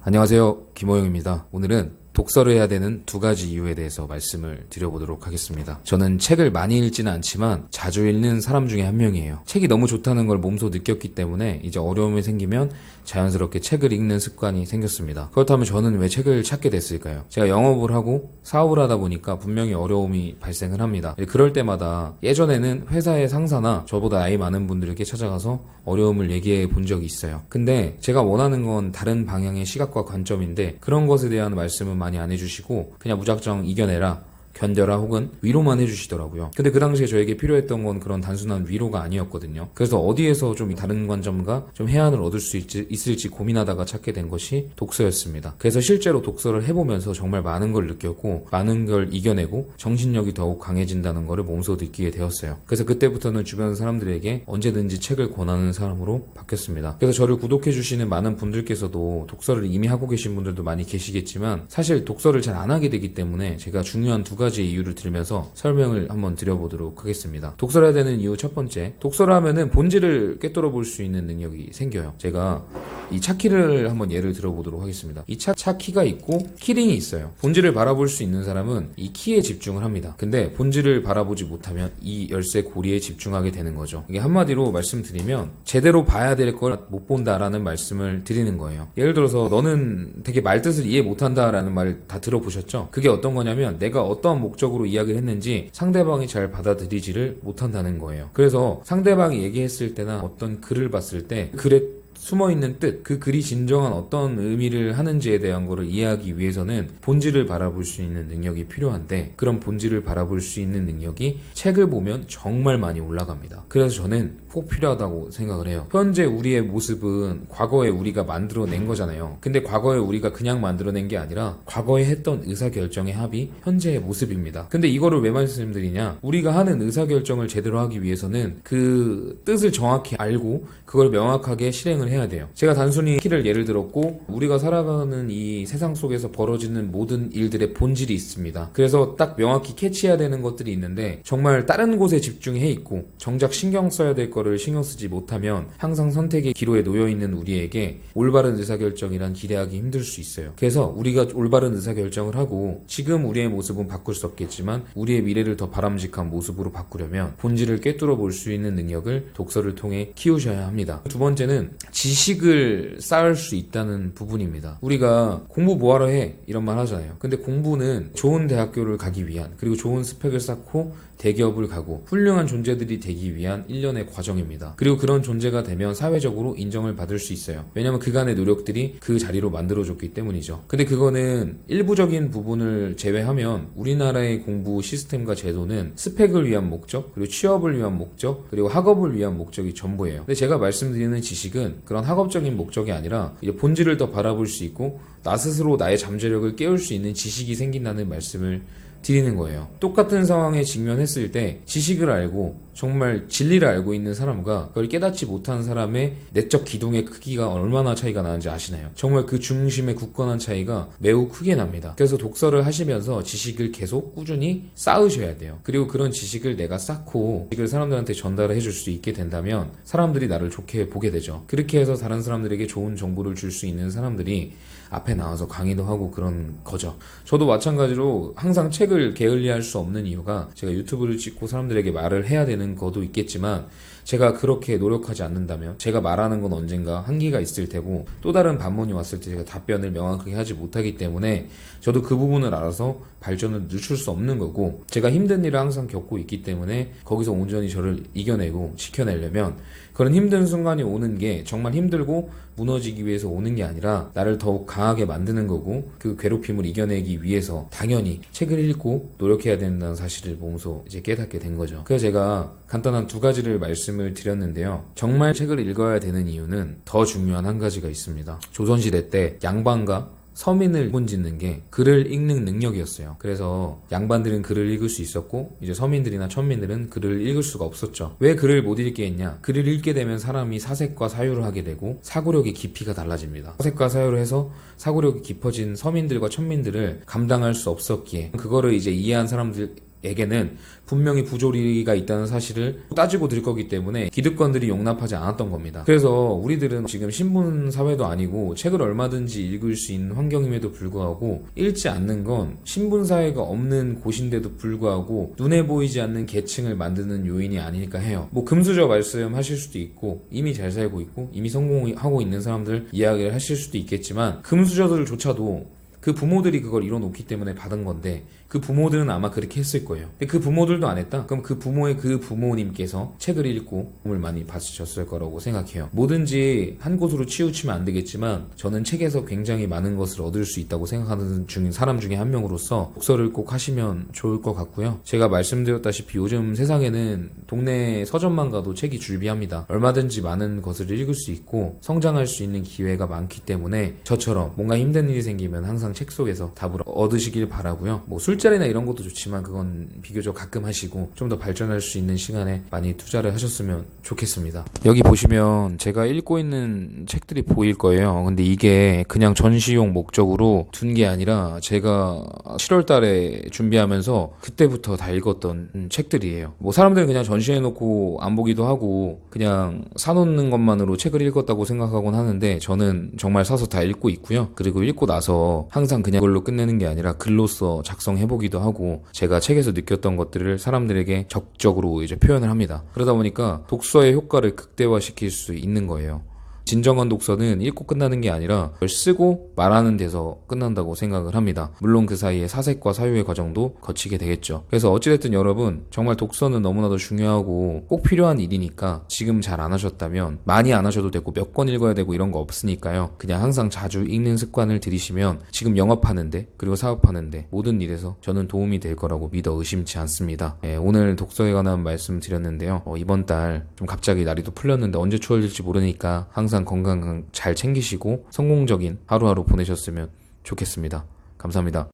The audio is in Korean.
안녕하세요. 김호영입니다. 오늘은 독서를 해야 되는 두 가지 이유에 대해서 말씀을 드려보도록 하겠습니다. 저는 책을 많이 읽지는 않지만 자주 읽는 사람 중에 한 명이에요. 책이 너무 좋다는 걸 몸소 느꼈기 때문에 이제 어려움이 생기면 자연스럽게 책을 읽는 습관이 생겼습니다. 그렇다면 저는 왜 책을 찾게 됐을까요? 제가 영업을 하고 사업을 하다 보니까 분명히 어려움이 발생을 합니다. 그럴 때마다 예전에는 회사의 상사나 저보다 나이 많은 분들에게 찾아가서 어려움을 얘기해 본 적이 있어요. 근데 제가 원하는 건 다른 방향의 시각과 관점인데 그런 것에 대한 말씀은 많이 안 해주시고 그냥 무작정 이겨내라, 견뎌라 혹은 위로만 해주시더라고요. 근데 그 당시에 저에게 필요했던 건 그런 단순한 위로가 아니었거든요. 그래서 어디에서 좀 다른 관점과 좀 해안을 얻을 수 있을지 고민하다가 찾게 된 것이 독서였습니다. 그래서 실제로 독서를 해보면서 정말 많은 걸 느꼈고 많은 걸 이겨내고 정신력이 더욱 강해진다는 것을 몸소 느끼게 되었어요. 그래서 그때부터는 주변 사람들에게 언제든지 책을 권하는 사람으로 바뀌었습니다. 그래서 저를 구독해주시는 많은 분들께서도 독서를 이미 하고 계신 분들도 많이 계시겠지만 사실 독서를 잘 안 하게 되기 때문에 제가 중요한 두 가지 이유를 들면서 설명을 한번 드려보도록 하겠습니다. 독서를 해야 되는 이유 첫 번째, 독서를 하면은 본질을 꿰뚫어 볼 수 있는 능력이 생겨요. 제가 이 차키를 한번 예를 들어보도록 하겠습니다. 이 차키가 있고 키링이 있어요. 본질을 바라볼 수 있는 사람은 이 키에 집중을 합니다. 근데 본질을 바라보지 못하면 이 열쇠 고리에 집중하게 되는 거죠. 이게 한마디로 말씀드리면 제대로 봐야 될 걸 못 본다라는 말씀을 드리는 거예요. 예를 들어서 너는 되게 말뜻을 이해 못한다라는 말 다 들어보셨죠? 그게 어떤 거냐면 내가 어떤 목적으로 이야기를 했는지 상대방이 잘 받아들이지를 못한다는 거예요. 그래서 상대방이 얘기했을 때나 어떤 글을 봤을 때 글에 숨어있는 뜻, 그 글이 진정한 어떤 의미를 하는지에 대한 거를 이해하기 위해서는 본질을 바라볼 수 있는 능력이 필요한데 그런 본질을 바라볼 수 있는 능력이 책을 보면 정말 많이 올라갑니다. 그래서 저는 꼭 필요하다고 생각을 해요. 현재 우리의 모습은 과거에 우리가 만들어낸 거잖아요. 근데 과거에 우리가 그냥 만들어낸 게 아니라 과거에 했던 의사결정의 합이 현재의 모습입니다. 근데 이거를 왜 말씀드리냐? 우리가 하는 의사결정을 제대로 하기 위해서는 그 뜻을 정확히 알고 그걸 명확하게 실행을 해야 돼요. 제가 단순히 키를 예를 들었고 우리가 살아가는 이 세상 속에서 벌어지는 모든 일들의 본질이 있습니다. 그래서 딱 명확히 캐치해야 되는 것들이 있는데 정말 다른 곳에 집중해 있고 정작 신경 써야 될 거를 신경 쓰지 못하면 항상 선택의 기로에 놓여있는 우리에게 올바른 의사결정이란 기대하기 힘들 수 있어요. 그래서 우리가 올바른 의사결정을 하고 지금 우리의 모습은 바꿀 수 없겠지만 우리의 미래를 더 바람직한 모습으로 바꾸려면 본질을 꿰뚫어 볼 수 있는 능력을 독서를 통해 키우셔야 합니다. 두 번째는 지식을 쌓을 수 있다는 부분입니다. 우리가 공부 뭐하러 해? 이런 말 하잖아요. 근데 공부는 좋은 대학교를 가기 위한 그리고 좋은 스펙을 쌓고 대기업을 가고 훌륭한 존재들이 되기 위한 일련의 과정입니다. 그리고 그런 존재가 되면 사회적으로 인정을 받을 수 있어요. 왜냐면 그간의 노력들이 그 자리로 만들어줬기 때문이죠. 근데 그거는 일부적인 부분을 제외하면 우리나라의 공부 시스템과 제도는 스펙을 위한 목적, 그리고 취업을 위한 목적, 그리고 학업을 위한 목적이 전부예요. 근데 제가 말씀드리는 지식은 그런 학업적인 목적이 아니라 이제 본질을 더 바라볼 수 있고 나 스스로 나의 잠재력을 깨울 수 있는 지식이 생긴다는 말씀을 드리는 거예요. 똑같은 상황에 직면했을 때 지식을 알고 정말 진리를 알고 있는 사람과 그걸 깨닫지 못한 사람의 내적 기동의 크기가 얼마나 차이가 나는지 아시나요? 정말 그 중심의 굳건한 차이가 매우 크게 납니다. 그래서 독서를 하시면서 지식을 계속 꾸준히 쌓으셔야 돼요. 그리고 그런 지식을 내가 쌓고 지식을 사람들한테 전달을 해줄 수 있게 된다면 사람들이 나를 좋게 보게 되죠. 그렇게 해서 다른 사람들에게 좋은 정보를 줄 수 있는 사람들이 앞에 나와서 강의도 하고 그런 거죠. 저도 마찬가지로 항상 책을 게을리할 수 없는 이유가 제가 유튜브를 찍고 사람들에게 말을 해야 되는 것도 있겠지만 제가 그렇게 노력하지 않는다면 제가 말하는 건 언젠가 한계가 있을 테고 또 다른 반문이 왔을 때 제가 답변을 명확하게 하지 못하기 때문에 저도 그 부분을 알아서 발전을 늦출 수 없는 거고 제가 힘든 일을 항상 겪고 있기 때문에 거기서 온전히 저를 이겨내고 지켜내려면 그런 힘든 순간이 오는 게 정말 힘들고 무너지기 위해서 오는 게 아니라 나를 더욱 강하게 만드는 거고 그 괴롭힘을 이겨내기 위해서 당연히 책을 읽고 노력해야 된다는 사실을 몸소 이제 깨닫게 된 거죠. 그래서 제가 간단한 두 가지를 말씀을 드렸는데요. 정말 책을 읽어야 되는 이유는 더 중요한 한 가지가 있습니다. 조선시대 때 양반과 서민을 혼짓는 게 글을 읽는 능력이었어요. 그래서 양반들은 글을 읽을 수 있었고 이제 서민들이나 천민들은 글을 읽을 수가 없었죠. 왜 글을 못 읽게 했냐? 글을 읽게 되면 사람이 사색과 사유를 하게 되고 사고력의 깊이가 달라집니다. 사색과 사유를 해서 사고력이 깊어진 서민들과 천민들을 감당할 수 없었기에 그거를 이제 이해한 사람들 에게는 분명히 부조리가 있다는 사실을 따지고 들 거기 때문에 기득권들이 용납하지 않았던 겁니다. 그래서 우리들은 지금 신분 사회도 아니고 책을 얼마든지 읽을 수 있는 환경임에도 불구하고 읽지 않는 건 신분 사회가 없는 곳인데도 불구하고 눈에 보이지 않는 계층을 만드는 요인이 아닐까 해요. 뭐 금수저 말씀하실 수도 있고 이미 잘 살고 있고 이미 성공하고 있는 사람들 이야기를 하실 수도 있겠지만 금수저들조차도 그 부모들이 그걸 이뤄놓기 때문에 받은 건데 그 부모들은 아마 그렇게 했을 거예요. 근데 그 부모들도 안 했다? 그럼 그 부모의 그 부모님께서 책을 읽고 도움을 많이 받으셨을 거라고 생각해요. 뭐든지 한 곳으로 치우치면 안 되겠지만 저는 책에서 굉장히 많은 것을 얻을 수 있다고 생각하는 사람 중에 한 명으로서 독서를 꼭 하시면 좋을 것 같고요. 제가 말씀드렸다시피 요즘 세상에는 동네 서점만 가도 책이 줄비합니다. 얼마든지 많은 것을 읽을 수 있고 성장할 수 있는 기회가 많기 때문에 저처럼 뭔가 힘든 일이 생기면 항상 책 속에서 답을 얻으시길 바라고요. 뭐 술자리나 이런 것도 좋지만 그건 비교적 가끔 하시고 좀 더 발전할 수 있는 시간에 많이 투자를 하셨으면 좋겠습니다. 여기 보시면 제가 읽고 있는 책들이 보일 거예요. 근데 이게 그냥 전시용 목적으로 둔 게 아니라 제가 7월 달에 준비하면서 그때부터 다 읽었던 책들이에요. 뭐 사람들은 그냥 전시해놓고 안 보기도 하고 그냥 사놓는 것만으로 책을 읽었다고 생각하곤 하는데 저는 정말 사서 다 읽고 있고요. 그리고 읽고 나서 항상 그냥 그걸로 끝내는 게 아니라 글로써 작성해보기도 하고 제가 책에서 느꼈던 것들을 사람들에게 적극적으로 이제 표현을 합니다. 그러다 보니까 독서의 효과를 극대화시킬 수 있는 거예요. 진정한 독서는 읽고 끝나는 게 아니라 그걸 쓰고 말하는 데서 끝난다고 생각을 합니다. 물론 그 사이에 사색과 사유의 과정도 거치게 되겠죠. 그래서 어찌됐든 여러분 정말 독서는 너무나도 중요하고 꼭 필요한 일이니까 지금 잘 안 하셨다면 많이 안 하셔도 되고 몇 권 읽어야 되고 이런 거 없으니까요. 그냥 항상 자주 읽는 습관을 들이시면 지금 영업하는데 그리고 사업하는데 모든 일에서 저는 도움이 될 거라고 믿어 의심치 않습니다. 오늘 독서에 관한 말씀 드렸는데요. 이번 달 좀 갑자기 날이 또 풀렸는데 언제 추워질지 모르니까 항상 건강 잘 챙기시고 성공적인 하루하루 보내셨으면 좋겠습니다. 감사합니다.